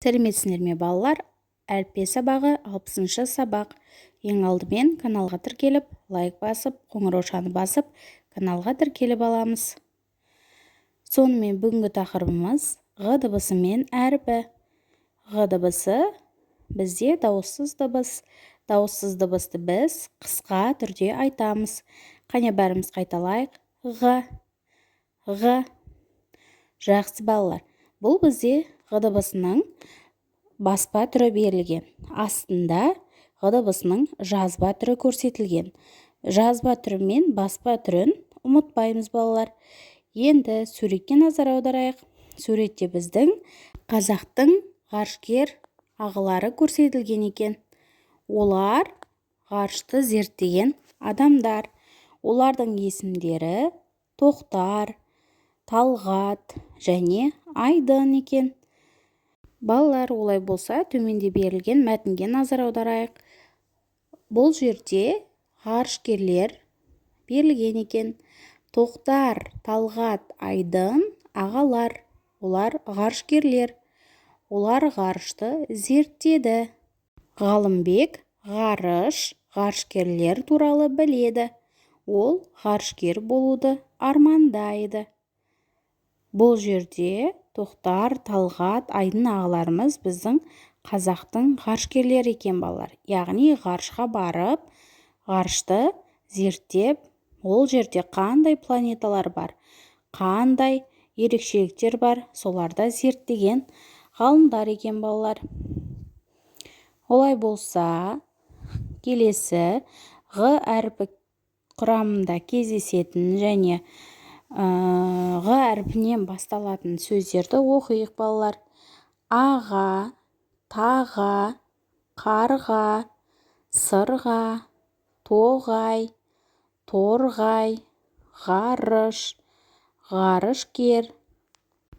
Сәлеметсіңдер ме балалар? Әліппе сабағы 60-шы сабақ. Ең алдымен каналға тіркеліп, лайк басып, қоңыраушаны басып, каналға тіркеліп аламыз. Сонымен бүгінгі тақырыбымыз Ғ дыбысы мен әрпі. Ғ дыбысы бізде дауыссыз дыбыс. Дауыссыз дыбысты біз қысқа түрде айтамыз. Қане бәріміз қайталайық. Ғ. Ғ. Жақсы балалар. Бұл бізде Ғ дыбысының баспа түрі берілген. Астында Ғ дыбысының жазба түрі көрсетілген. Жазба түрі мен баспа түрін ұмытпаймыз балалар. Енді суретке назар аударайық. Суретте біздің қазақтың ғарышкер ағалары көрсетілген екен. Олар ғарышты зерттеген адамдар. Олардың есімдері Тоқтар, Талғат және Айдын екен. Балалар, олай болса, төменде берілген мәтінге назар аударайық. Бұл жерде ғарышкерлер берілген екен. Тоқтар, Талғат, Айдын ағалар. Олар ғарышкерлер. Олар ғарышты зерттеді. Ғалымбек ғарыш, ғарышкерлер туралы біледі. Ол ғарышкер болуды армандайды. Бұл жерде Тоқтар, Талғат, Айдын ағаларымыз біздің қазақтың ғарышкерлері екен балалар. Яғни ғарышқа барып, ғарышты зерттеп, ол жерде қандай планеталар бар, қандай ерекшеліктер бар, соларда зерттеген ғалымдар екен балалар. Олай болса, келесі Ғ әрпі құрамында кездесетін және Ғ әрпінен басталатын сөздерді оқиық балалар. Аға, таға, қарға, сырға, тоғай, торғай, ғарыш, ғарышкер.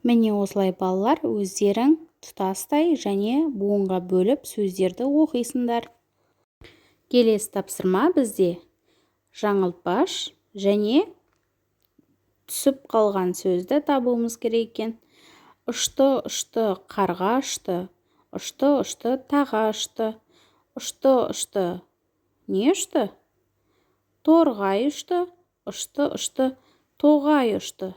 Міне осылай балалар, өздерің тұтастай және буынға бөліп сөздерді оқисыңдар. Келесі тапсырма бізде жаңылтпаш және түсіп қалған сөзді табуымыз керек екен. Ұшты-ұшты қарға ұшты, ұшты-ұшты таға ұшты, ұшты-ұшты не ұшты? Торғай ұшты, ұшты-ұшты тоғай ұшты.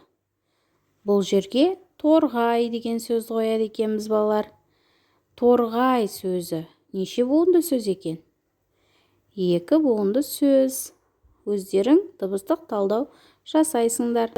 Бұл жерге торғай деген сөз қояды екенбіз балалар. Торғай сөзі неше буынды сөз екен? 2 буынды сөз. Өздерің дыбыстық талдау жасайсыңдар.